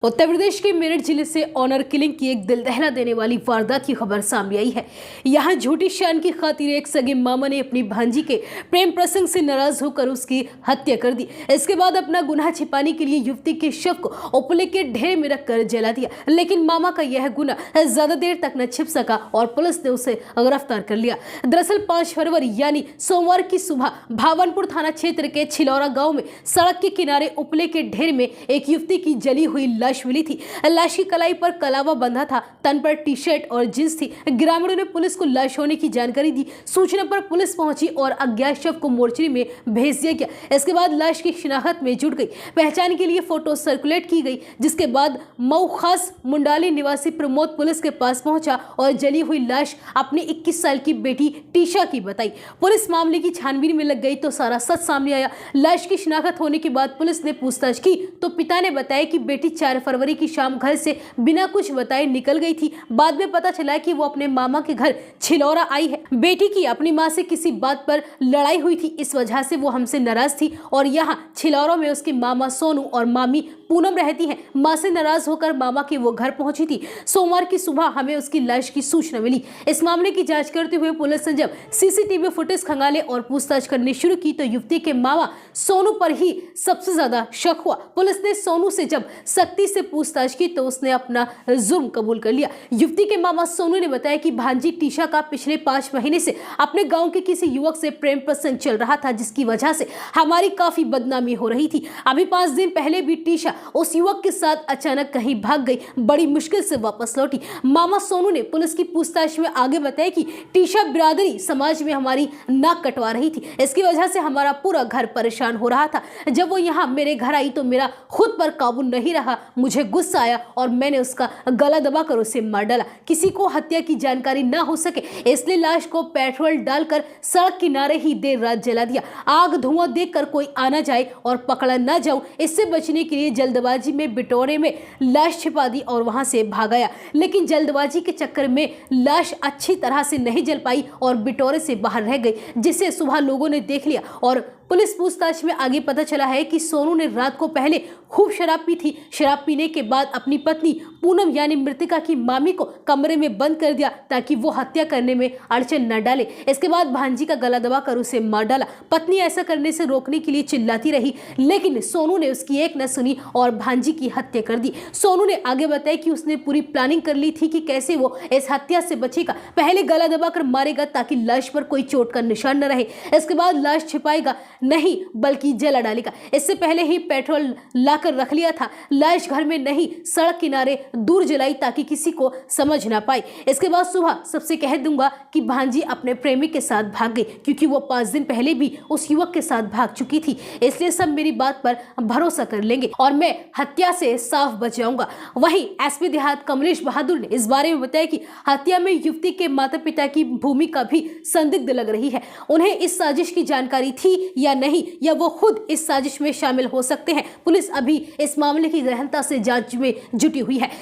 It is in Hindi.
उत्तर प्रदेश के मेरठ जिले से ऑनर किलिंग की एक दिल दहला देने वाली वारदात की खबर सामने आई है। यहाँ झूठी शान की खातिर एक सगे मामा ने अपनी भांजी के प्रेम प्रसंग से नाराज होकर उसकी हत्या कर दी। इसके बाद अपना गुनाह छिपाने के लिए युवती के शव को उपले के ढेर में रखकर जला दिया, लेकिन मामा का यह गुनाह ज्यादा देर तक न छिप सका और पुलिस ने उसे गिरफ्तार कर लिया। दरअसल 5 फरवरी यानी सोमवार की सुबह भावनपुर थाना क्षेत्र के छिलौरा गाँव में सड़क के किनारे उपले के ढेर में एक युवती की जली हुई लाश मिली थी। लाश की कलाई पर कलावा बंधा था, तन पर टी शर्ट और जींस थी। ग्रामीणों ने पुलिस को लाश होने की जानकारी दी। सूचना पर पुलिस पहुंची और अज्ञात शव को मोर्चरी में भेज दिया गया। इसके बाद लाश की शिनाख्त में जुट गई। पहचान के लिए फोटो सर्कुलेट की गई, जिसके बाद मऊ खास मुंडाली निवासी प्रमोद पुलिस के पास पहुंचा और जली हुई लाश अपनी 21 साल की बेटी टीशा की बताई। पुलिस मामले की छानबीन में लग गई तो सारा सच सामने आया। लाश की शिनाख्त होने के बाद पुलिस ने पूछताछ की तो पिता ने बताया कि बेटी 4 फरवरी की शाम घर से बिना कुछ बताए निकल गई थी। बाद में पता चला कि वो अपने मामा के घर छिलौरा आई है। बेटी की अपनी माँ से किसी बात पर लड़ाई हुई थी, इस वजह से वो हमसे नाराज थी और यहाँ छिलौरा में उसके मामा सोनू और मामी पूनम रहती हैं। माँ से नाराज होकर मामा के वो घर पहुंची थी। सोमवार की सुबह हमें उसकी लाश की सूचना मिली। इस मामले की जांच करते हुए पुलिस ने जब सीसीटीवी फुटेज खंगाले और पूछताछ करनी शुरू की तो युवती के मामा सोनू पर ही सबसे ज्यादा शक हुआ। पुलिस ने सोनू से जब सख्ती से पूछताछ की तो उसने अपना जुर्म कबूल कर लिया। युवती के मामा सोनू ने बताया कि भांजी टीशा का पिछले 5 महीने से अपने गांव के किसी युवक से प्रेम प्रसंग चल रहा था, जिसकी वजह से हमारी काफी बदनामी हो रही थी। अभी 5 दिन पहले भी टीशा उस युवक के साथ अचानक कहीं भाग गई, बड़ी मुश्किल से वापस लौटी। मामा सोनू ने पुलिस की पूछताछ में आगे बताया कि टीशा बिरादरी समाज में हमारी नाक कटवा रही थी। इसकी वजह से हमारा पूरा घर परेशान हो रहा था। जब वो यहाँ मेरे घर आई तो मेरा खुद पर काबू नहीं रहा, मुझे गुस्सा आया और मैंने उसका गला दबाकर उसे मार डाला। किसी को हत्या की जानकारी ना हो सके इसलिए लाश को पेट्रोल डालकर सड़क किनारे ही देर रात जला दिया। आग धुआं देखकर कोई आना जाए और पकड़ा ना जाऊं, इससे बचने के लिए जल्दबाजी में बिटोरे में लाश छिपा दी और वहां से भाग आया। लेकिन जल्दबाजी के चक्कर में लाश अच्छी तरह से नहीं जल पाई और बिटोरे से बाहर रह गई, जिसे सुबह लोगों ने देख लिया। और पुलिस पूछताछ में आगे पता चला है कि सोनू ने रात को पहले खूब शराब पी थी। शराब पीने के बाद अपनी पत्नी पूनम यानी मृतिका की मामी को कमरे में बंद कर दिया ताकि वो हत्या करने में अड़चन न डाले। इसके बाद भांजी का गला दबाकर उसे मार डाला। पत्नी ऐसा करने से रोकने के लिए चिल्लाती रही, लेकिन सोनू ने उसकी एक न सुनी और भांजी की हत्या कर दी। सोनू ने आगे बताया कि उसने पूरी प्लानिंग कर ली थी कि कैसे वो इस हत्या से बचेगा। पहले गला दबाकर मारेगा ताकि लाश पर कोई चोट का निशान न रहे। इसके बाद लाश छिपाएगा नहीं बल्कि जला डालेगा। इससे पहले ही पेट्रोल लाकर रख लिया था। लाश घर में नहीं सड़क किनारे दूर जलाई ताकि किसी को समझ ना पाए। इसके बाद सुबह सबसे कह दूंगा कि भांजी अपने प्रेमी के साथ भाग गई, क्योंकि वो 5 दिन पहले भी उस युवक के साथ भाग चुकी थी। इसलिए सब मेरी बात पर भरोसा कर लेंगे और मैं हत्या से साफ बच जाऊंगा। वहीं एसपी देहात कमलेश बहादुर ने इस बारे में बताया कि हत्या में युवती के माता पिता की भूमिका भी संदिग्ध लग रही है। उन्हें इस साजिश की जानकारी थी या नहीं, या वो खुद इस साजिश में शामिल हो सकते हैं। पुलिस अभी इस मामले की गहनता से जांच में जुटी हुई है।